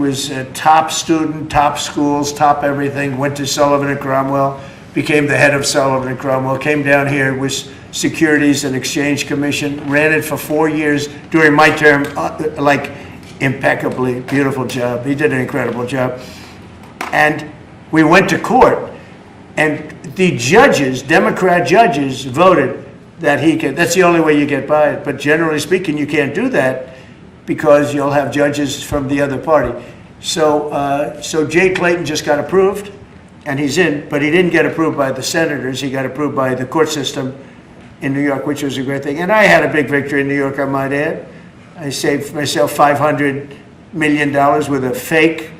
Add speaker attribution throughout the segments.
Speaker 1: Was a top student, top schools, top everything, went to Sullivan and Cromwell, became the head of Sullivan and Cromwell, came down here, was Securities and Exchange Commission, ran it for 4 years during my term, like impeccably, beautiful job. He did an incredible job. And we went to court, and the judges, Democrat judges, voted that he could, that's the only way you get by it. But generally speaking, you can't do that, because you'll have judges from the other party. So Jay Clayton just got approved, and he's in, but he didn't get approved by the senators. He got approved by the court system in New York, which was a great thing. And I had a big victory in New York, I might add. I saved myself $500 million with a fake,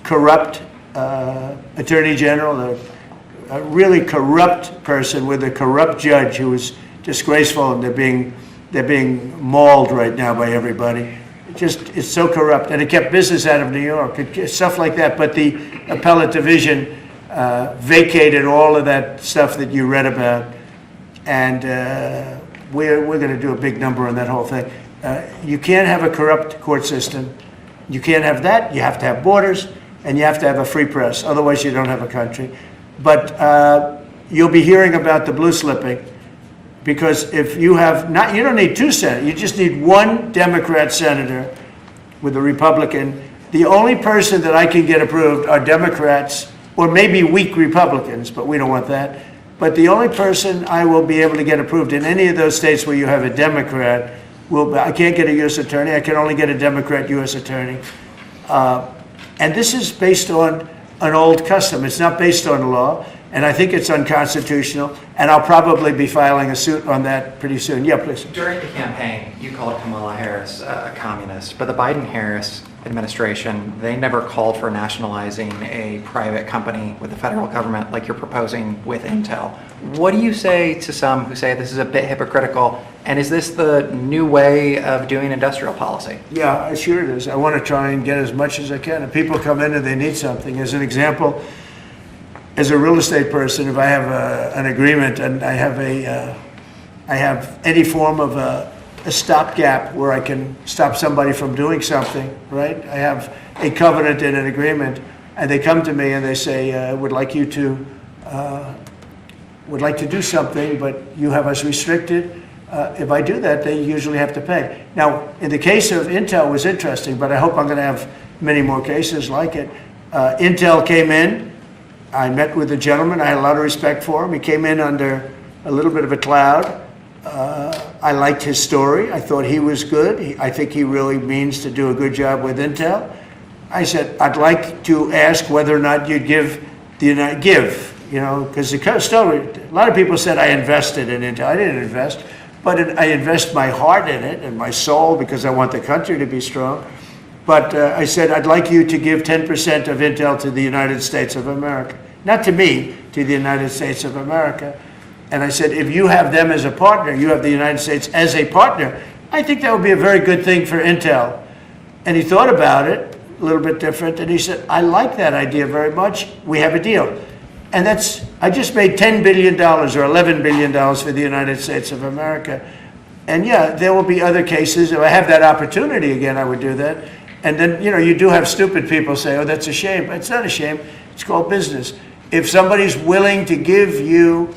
Speaker 1: corrupt attorney general, a really corrupt person with a corrupt judge who was disgraceful, and they're being mauled right now by everybody. It's so corrupt, and it kept business out of New York, stuff like that. But the appellate division vacated all of that stuff that you read about, and we're going to do a big number on that whole thing. You can't have a corrupt court system. You can't have that. You have to have borders, and you have to have a free press. Otherwise, you don't have a country. But you'll be hearing about the blue slipping. Because if you have not, you don't need two senators. You just need one Democrat senator with a Republican. The only person that I can get approved are Democrats, or maybe weak Republicans, but we don't want that. But the only person I will be able to get approved in any of those states where you have a Democrat I can't get a U.S. attorney. I can only get a Democrat U.S. attorney. And this is based on an old custom. It's not based on law. And I think it's unconstitutional, and I'll probably be filing a suit on that pretty soon. Yeah, please.
Speaker 2: During the campaign, you called Kamala Harris a communist, but the Biden-Harris administration, they never called for nationalizing a private company with the federal government like you're proposing with Intel. What do you say to some who say this is a bit hypocritical, and is this the new way of doing industrial policy?
Speaker 1: Yeah, sure it is. I want to try and get as much as I can. If people come in and they need something, as an example, as a real estate person, if I have an agreement and I have any form of a stopgap where I can stop somebody from doing something, right? I have a covenant in an agreement, and they come to me and they say, would like to do something, but you have us restricted. If I do that, they usually have to pay. Now, in the case of Intel, it was interesting, but I hope I'm going to have many more cases like it. Intel came in. I met with the gentleman. I had a lot of respect for him. He came in under a little bit of a cloud. I liked his story. I thought he was good. I think he really means to do a good job with Intel. I said, I'd like to ask whether or not you'd give the United, because the story, a lot of people said I invested in Intel. I didn't invest, but I invest my heart in it and my soul because I want the country to be strong. But I said, I'd like you to give 10% of Intel to the United States of America. Not to me, to the United States of America. And I said, if you have them as a partner, you have the United States as a partner, I think that would be a very good thing for Intel. And he thought about it, a little bit different, and he said, I like that idea very much. We have a deal. And I just made $10 billion or $11 billion for the United States of America. And yeah, there will be other cases. If I have that opportunity again, I would do that. And then, you do have stupid people say, oh, that's a shame. It's not a shame. It's called business. If somebody's willing to give you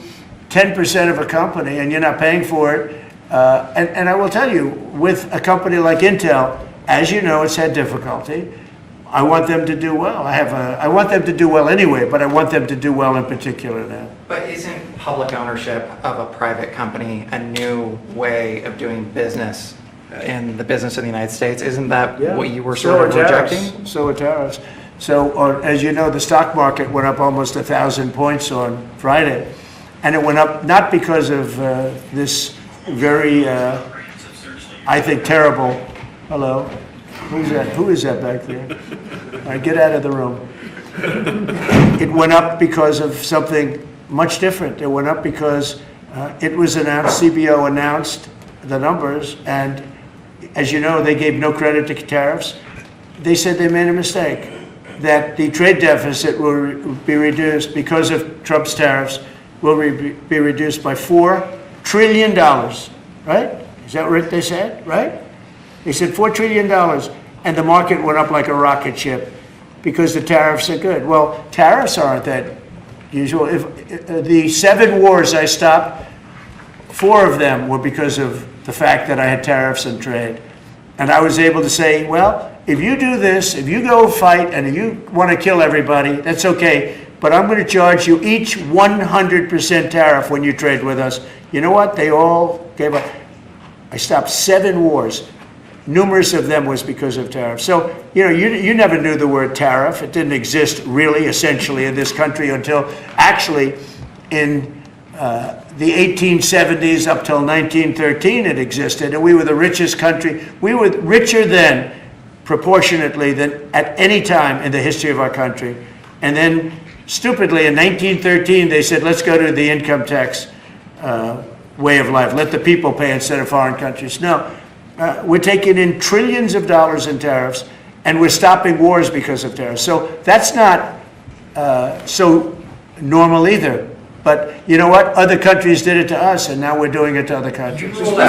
Speaker 1: 10% of a company and you're not paying for it, and I will tell you, with a company like Intel, as you know, it's had difficulty. I want them to do well. I want them to do well anyway, but I want them to do well in particular now.
Speaker 2: But isn't public ownership of a private company a new way of doing business in the business of the United States? Isn't that what you were sort of rejecting?
Speaker 1: So are tariffs. So, as you know, the stock market went up almost 1,000 points on Friday. And it went up not because of this very, I think, terrible, hello, who's that? Who is that back there? All right, get out of the room. It went up because of something much different. It went up because it was announced, CBO announced the numbers, and as you know, they gave no credit to tariffs. They said they made a mistake, that the trade deficit will be reduced because of Trump's tariffs, will be reduced by $4 trillion, right? Is that what they said, right? They said $4 trillion. and the market went up like a rocket ship because the tariffs are good. Well, tariffs aren't that usual. If the 7 wars I stopped, 4 of them were because of the fact that I had tariffs and trade. And I was able to say, well, if you do this, if you go fight and you want to kill everybody, that's okay. But I'm going to charge you each 100% tariff when you trade with us. You know what? They all gave up. I stopped 7 wars. Numerous of them was because of tariffs. So, you never knew the word tariff. It didn't exist really, essentially, in this country until actually in the 1870s up till 1913 it existed. And we were the richest country. We were richer then, proportionately, than at any time in the history of our country. And then, stupidly, in 1913, they said, let's go to the income tax way of life. Let the people pay instead of foreign countries. No. We're taking in trillions of dollars in tariffs, and we're stopping wars because of tariffs. So that's not so normal either. But you know what? Other countries did it to us, and now we're doing it to other countries.
Speaker 2: You rolled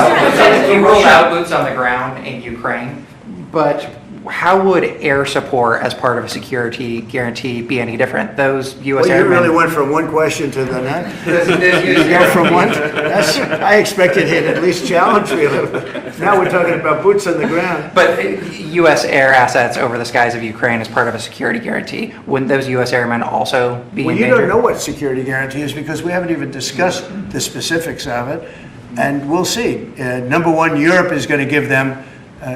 Speaker 2: out boots on the ground in Ukraine, but how would air support as part of a security guarantee be any different? Those U.S.
Speaker 1: Well, you
Speaker 2: airmen...
Speaker 1: really went from one question to the next.
Speaker 2: You
Speaker 1: go from one. I expected him to at least challenge me a little bit. Now we're talking about boots on the ground.
Speaker 2: But U.S. air assets over the skies of Ukraine as part of a security guarantee, wouldn't those U.S. airmen also be
Speaker 1: Well,
Speaker 2: in
Speaker 1: you
Speaker 2: danger?
Speaker 1: don't know what security guarantee is because we haven't even discussed the specifics of it. And we'll see. Number one, Europe is going to give them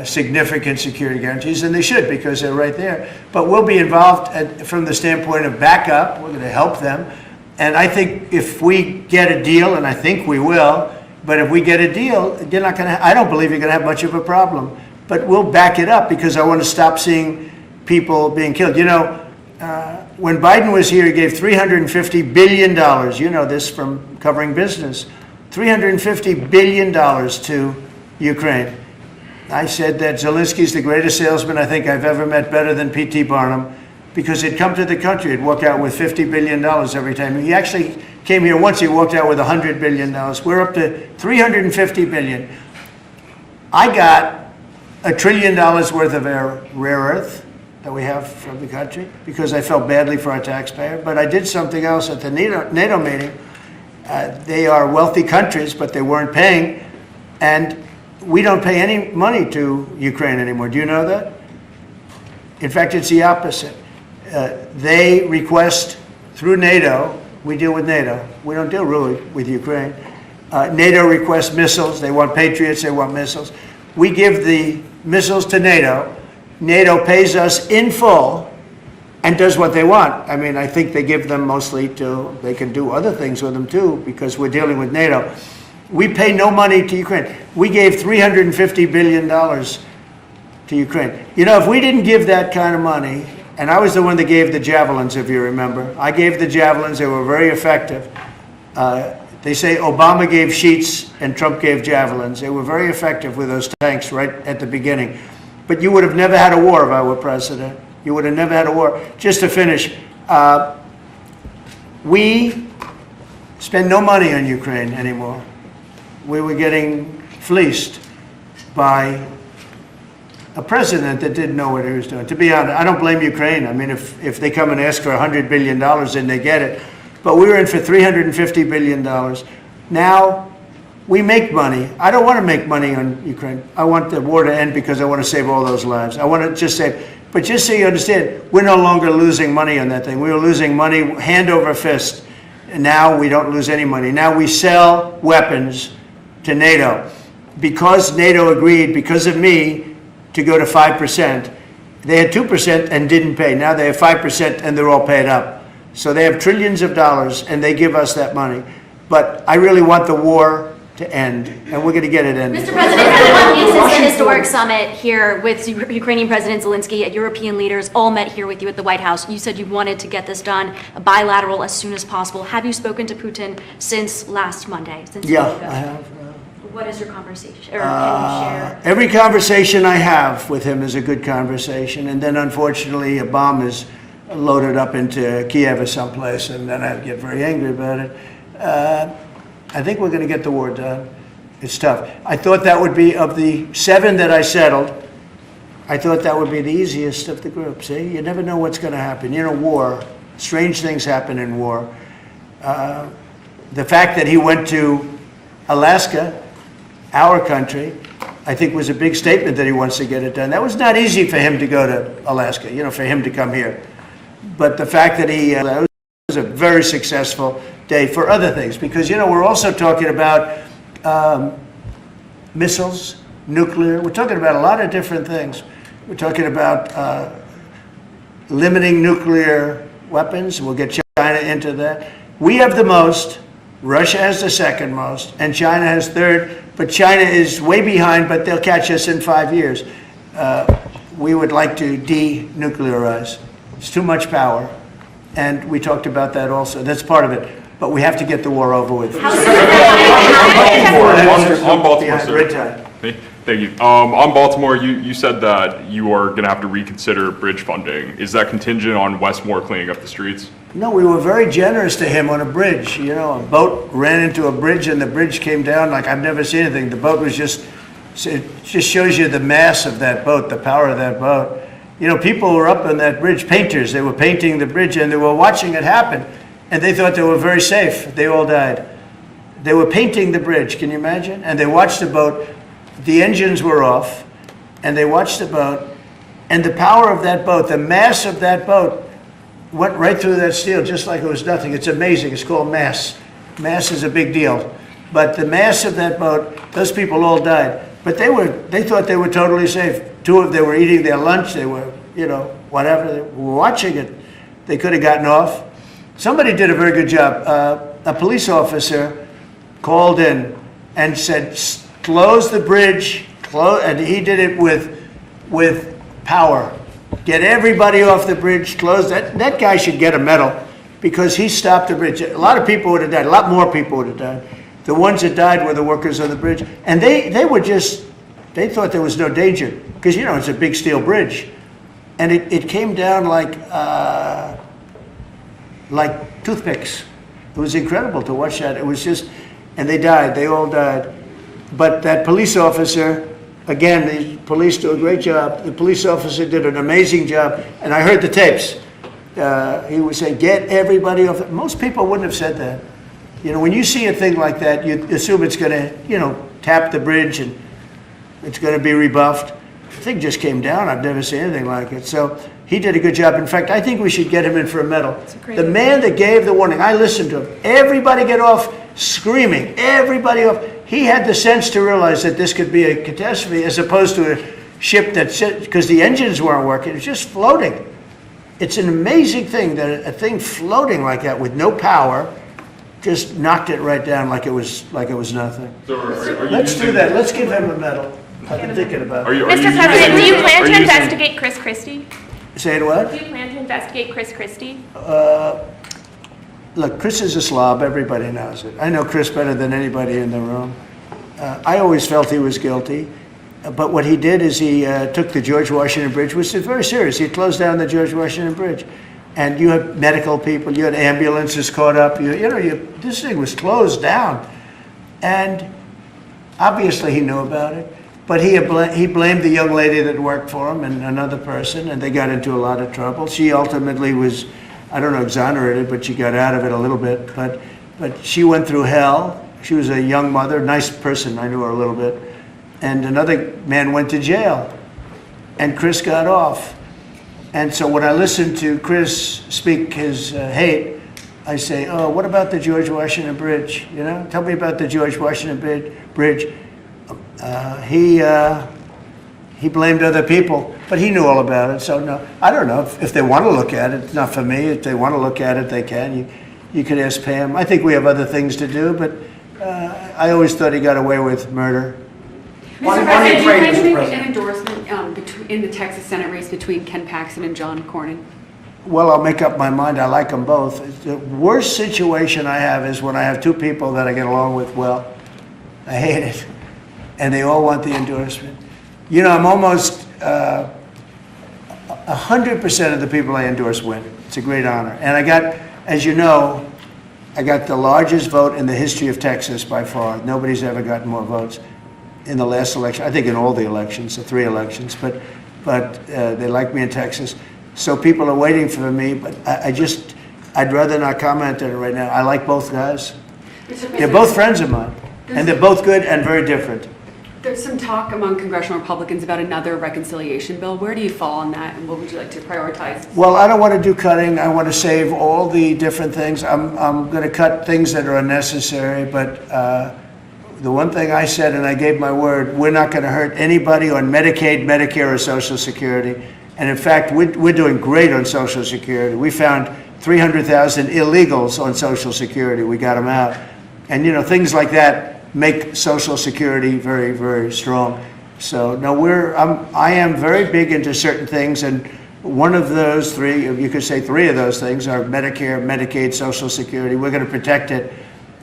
Speaker 1: significant security guarantees, and they should because they're right there. But we'll be involved from the standpoint of backup. We're going to help them. And I think if we get a deal, and I think we will, but if we get a deal, you're not going to. I don't believe you're going to have much of a problem. But we'll back it up because I want to stop seeing people being killed. When Biden was here, he gave $350 billion. You know this from covering business. $350 billion to Ukraine. I said that Zelensky's the greatest salesman I think I've ever met, better than P.T. Barnum, because he'd come to the country, he'd walk out with $50 billion every time. He actually came here once, he walked out with $100 billion. We're up to $350 billion. I got $1 trillion worth of rare earth that we have from the country because I felt badly for our taxpayer. But I did something else at the NATO meeting. They are wealthy countries, but they weren't paying. And we don't pay any money to Ukraine anymore. Do you know that? In fact, it's the opposite. They request through NATO, we deal with NATO. We don't deal really with Ukraine. NATO requests missiles. They want Patriots. They want missiles. We give the missiles to NATO. NATO pays us in full and does what they want. I mean, I think they give them mostly they can do other things with them too because we're dealing with NATO. We pay no money to Ukraine. We gave $350 billion to Ukraine. If we didn't give that kind of money, and I was the one that gave the javelins, if you remember. I gave the javelins. They were very effective. They say Obama gave sheets and Trump gave javelins. They were very effective with those tanks right at the beginning. But you would have never had a war if I were president. You would have never had a war. Just to finish, we spend no money on Ukraine anymore. We were getting fleeced by a president that didn't know what he was doing. To be honest, I don't blame Ukraine. I mean, if they come and ask for $100 billion, then they get it. But we were in for $350 billion. Now, we make money. I don't want to make money on Ukraine. I want the war to end because I want to save all those lives. I want to just say, but just so you understand, we're no longer losing money on that thing. We were losing money hand over fist. And now we don't lose any money. Now we sell weapons to NATO. Because NATO agreed, because of me, to go to 5%. They had 2% and didn't pay. Now they have 5% and they're all paid up. So they have trillions of dollars and they give us that money. But I really want the war to end, and we're going to get it ended.
Speaker 3: Mr. President, this is a historic summit here with Ukrainian President Zelensky. European leaders all met here with you at the White House. You said you wanted to get this done bilateral as soon as possible. Have you spoken to Putin since last Monday?
Speaker 1: Yeah, I have.
Speaker 3: What is your conversation? Or can you share?
Speaker 1: Every conversation I have with him is a good conversation, and then unfortunately a bomb is loaded up into Kyiv or someplace, and then I get very angry about it. I think we're going to get the war done. It's tough. I thought that would be, of the 7 that I settled, I thought that would be the easiest of the group. See, you never know what's going to happen. You know, war, strange things happen in war. The fact that he went to Alaska, our country, I think was a big statement that he wants to get it done. That was not easy for him to go to Alaska, you know, for him to come here. But the fact that it was a very successful day for other things, because, you know, we're also talking about missiles, nuclear. We're talking about a lot of different things. We're talking about limiting nuclear weapons. We'll get China into that. We have the most. Russia has the second most, and China has third. But China is way behind, but they'll catch us in 5 years. We would like to denuclearize. It's too much power. And we talked about that also. That's part of it. But we have to get the war over with.
Speaker 4: On Baltimore, sir. Thank you. On Baltimore, you said that you are going to have to reconsider bridge funding. Is that contingent on Westmore cleaning up the streets?
Speaker 1: No, we were very generous to him on a bridge. You know, a boat ran into a bridge and the bridge came down like I've never seen anything. The boat was it just shows you the mass of that boat, the power of that boat. You know, people were up on that bridge, painters. They were painting the bridge and they were watching it happen. And they thought they were very safe. They all died. They were painting the bridge, can you imagine? And they watched the boat. The engines were off, and they watched the boat, and the power of that boat, the mass of that boat, went right through that steel just like it was nothing. It's amazing. It's called mass. Mass is a big deal. But the mass of that boat, those people all died. But they thought they were totally safe. Two of them were eating their lunch. They were, you know, whatever. They were watching it. They could have gotten off. Somebody did a very good job. A police officer called in and said, close the bridge, and he did it with power. Get everybody off the bridge, close that. That guy should get a medal because he stopped the bridge. A lot of people would have died, a lot more people would have died. The ones that died were the workers on the bridge. And they thought there was no danger because, you know, it's a big steel bridge. And it came down like toothpicks. It was incredible to watch that. It was just, and they died, they all died. But that police officer, again, the police do a great job. The police officer did an amazing job. And I heard the tapes. He would say, get everybody off. Most people wouldn't have said that. You know, when you see a thing like that, you assume it's going to, you know, tap the bridge and it's going to be rebuffed. The thing just came down. I've never seen anything like it. So he did a good job. In fact, I think we should get him in for a medal. The man that gave the warning, I listened to him. Everybody get off, screaming. Everybody off. He had the sense to realize that this could be a catastrophe as opposed to a ship that's, because the engines weren't working, it was just floating. It's an amazing thing that a thing floating like that with no power just knocked it right down like it was nothing.
Speaker 4: So
Speaker 1: Let's do that. Let's give him a medal. I've been thinking about it.
Speaker 5: Mr. President, do you plan to investigate Chris Christie?
Speaker 1: Say it what?
Speaker 5: Do you plan to investigate Chris Christie?
Speaker 1: Look, Chris is a slob. Everybody knows it. I know Chris better than anybody in the room. I always felt he was guilty. But what he did is he took the George Washington Bridge, which is very serious. He closed down the George Washington Bridge. And you had medical people, you had ambulances caught up. This thing was closed down. And obviously he knew about it. But he blamed the young lady that worked for him and another person, and they got into a lot of trouble. She ultimately was, I don't know, exonerated, but she got out of it a little bit. But she went through hell. She was a young mother, nice person. I knew her a little bit. And another man went to jail, and Chris got off. And so when I listened to Chris speak his hate, I say, oh, what about the George Washington Bridge? You know, tell me about the George Washington Bridge. He blamed other people, but he knew all about it. So no, I don't know if they want to look at it. It's not for me. If they want to look at it, they can. You could ask Pam. I think we have other things to do, but I always thought he got away with murder.
Speaker 6: Mr. President, do you plan to make an endorsement in the Texas Senate race between Ken Paxton and John Cornyn?
Speaker 1: Well, I'll make up my mind. I like them both. The worst situation I have is when I have two people that I get along with well. I hate it. And they all want the endorsement. You know, I'm almost 100% of the people I endorse win. It's a great honor. And I got, as you know, I got the largest vote in the history of Texas by far. Nobody's ever gotten more votes in the last election. I think in all the elections, the 3 elections. But but they like me in Texas. So people are waiting for me, but I'd rather not comment on it right now. I like both guys. They're both friends of mine, and they're both good and very different.
Speaker 6: There's some talk among congressional Republicans about another reconciliation bill. Where do you fall on that, and what would you like to prioritize?
Speaker 1: Well, I don't want to do cutting. I want to save all the different things. I'm going to cut things that are unnecessary, but the one thing I said, and I gave my word, we're not going to hurt anybody on Medicaid, Medicare, or Social Security. And in fact, we're doing great on Social Security. We found 300,000 illegals on Social Security. We got them out. And, you know, things like that make Social Security very, very strong. So, no, I am very big into certain things, and one of those three, you could say three of those things, are Medicare, Medicaid, Social Security. We're going to protect it.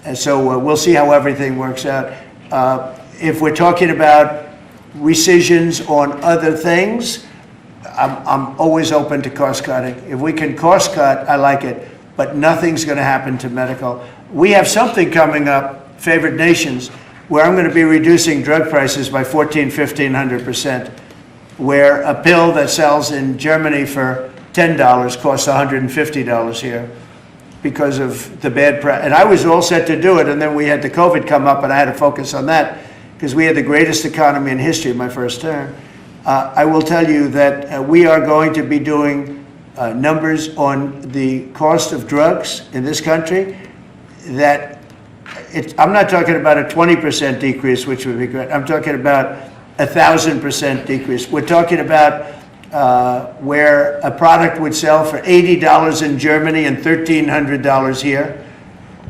Speaker 1: And so we'll see how everything works out. If we're talking about rescissions on other things, I'm always open to cost cutting. If we can cost cut, I like it, but nothing's going to happen to medical. We have something coming up, favored nations, where I'm going to be reducing drug prices by 1,500% where a pill that sells in Germany for $10 costs $150 here because of the bad and I was all set to do it, and then we had the COVID come up, and I had to focus on that because we had the greatest economy in history in my first term. I will tell you that we are going to be doing numbers on the cost of drugs in this country that I'm not talking about a 20% decrease, which would be great. I'm talking about 1,000% decrease. We're talking about where a product would sell for $80 in Germany and $1,300 here.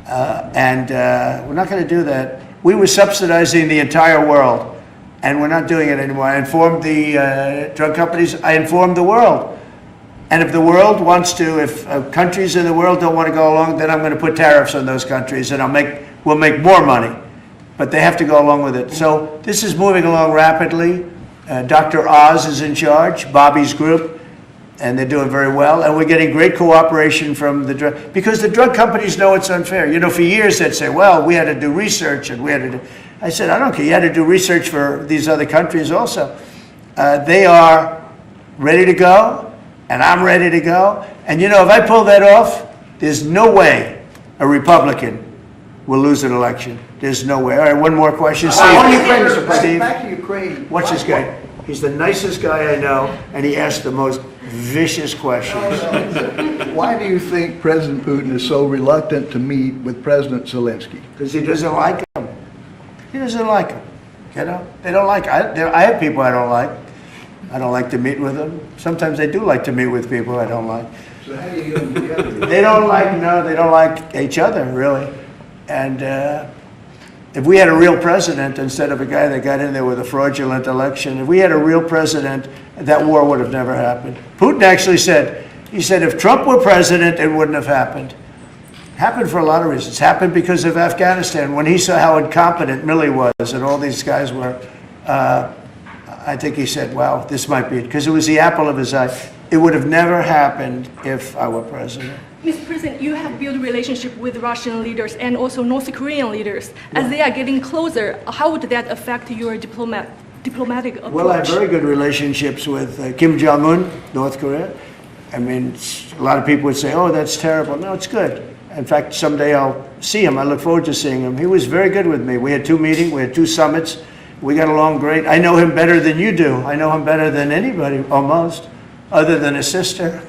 Speaker 1: We're not going to do that. We were subsidizing the entire world, and we're not doing it anymore. I informed the drug companies. I informed the world. And if the world wants to, if countries in the world don't want to go along, then I'm going to put tariffs on those countries, and we'll make more money. But they have to go along with it. So this is moving along rapidly. Dr. Oz is in charge, Bobby's group, and they're doing very well. And we're getting great cooperation from the drug, because the drug companies know it's unfair. You know, for years they'd say, well, we had to do research, and we had to do. I said, I don't care. You had to do research for these other countries also. They are ready to go, and I'm ready to go. And you know, if I pull that off, there's no way a Republican will lose an election. There's no way. All right, one more question. Steve. Steve.
Speaker 7: Back to Ukraine.
Speaker 1: Watch this guy. He's the nicest guy I know, and he asks the most vicious questions.
Speaker 7: Why do you think President Putin is so reluctant to meet with President Zelensky?
Speaker 1: Because he doesn't like him. He doesn't like him. You know, they don't like. I have people I don't like. I don't like to meet with them. Sometimes I do like to meet with people I don't like.
Speaker 7: So how do you get them together?
Speaker 1: They don't like each other, really. And if we had a real president instead of a guy that got in there with a fraudulent election, if we had a real president, that war would have never happened. Putin actually said, if Trump were president, it wouldn't have happened. It happened for a lot of reasons. It happened because of Afghanistan. When he saw how incompetent Milley was and all these guys were, I think he said, wow, this might be it, because it was the apple of his eye. It would have never happened if I were president.
Speaker 8: Mr. President, you have built a relationship with Russian leaders and also North Korean leaders. As they are getting closer, how would that affect your diplomatic approach?
Speaker 1: Well, I have very good relationships with Kim Jong-un, North Korea. I mean, a lot of people would say, oh, that's terrible. No, it's good. In fact, someday I'll see him. I look forward to seeing him. He was very good with me. We had 2 meetings. We had 2 summits. We got along great. I know him better than you do. I know him better than anybody, almost, other than his sister.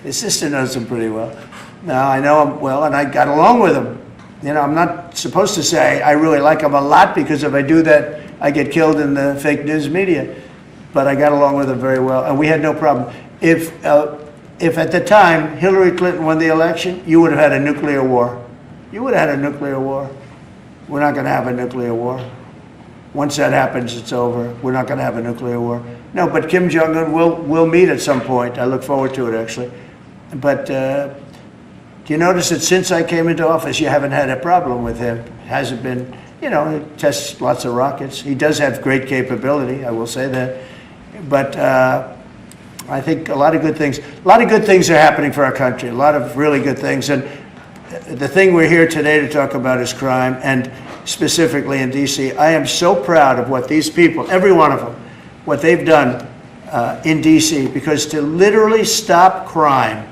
Speaker 1: His sister knows him pretty well. Now, I know him well, and I got along with him. You know, I'm not supposed to say I really like him a lot, because if I do that, I get killed in the fake news media. But I got along with him very well, and we had no problem. If at the time Hillary Clinton won the election, you would have had a nuclear war. You would have had a nuclear war. We're not going to have a nuclear war. Once that happens, it's over. We're not going to have a nuclear war. No, but Kim Jong-un will meet at some point. I look forward to it, actually. But do you notice that since I came into office, you haven't had a problem with him? Hasn't been, you know, he tests lots of rockets. He does have great capability, I will say that. But I think a lot of good things are happening for our country, a lot of really good things. And the thing we're here today to talk about is crime, and specifically in D.C. I am so proud of what these people, every one of them, what they've done in DC, because to literally stop crime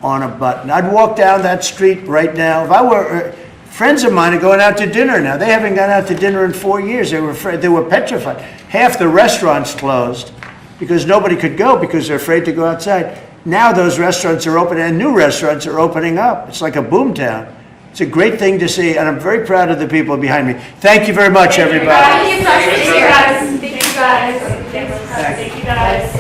Speaker 1: on a button. I'd walk down that street right now. If I were, friends of mine are going out to dinner now. They haven't gone out to dinner in 4 years. They were afraid, they were petrified. Half the restaurants closed because nobody could go because they're afraid to go outside. Now those restaurants are open and new restaurants are opening up. It's like a boom town. It's a great thing to see, and I'm very proud of the people behind me. Thank you very much, everybody.
Speaker 5: Thank you guys. Thank you guys. Thank you guys.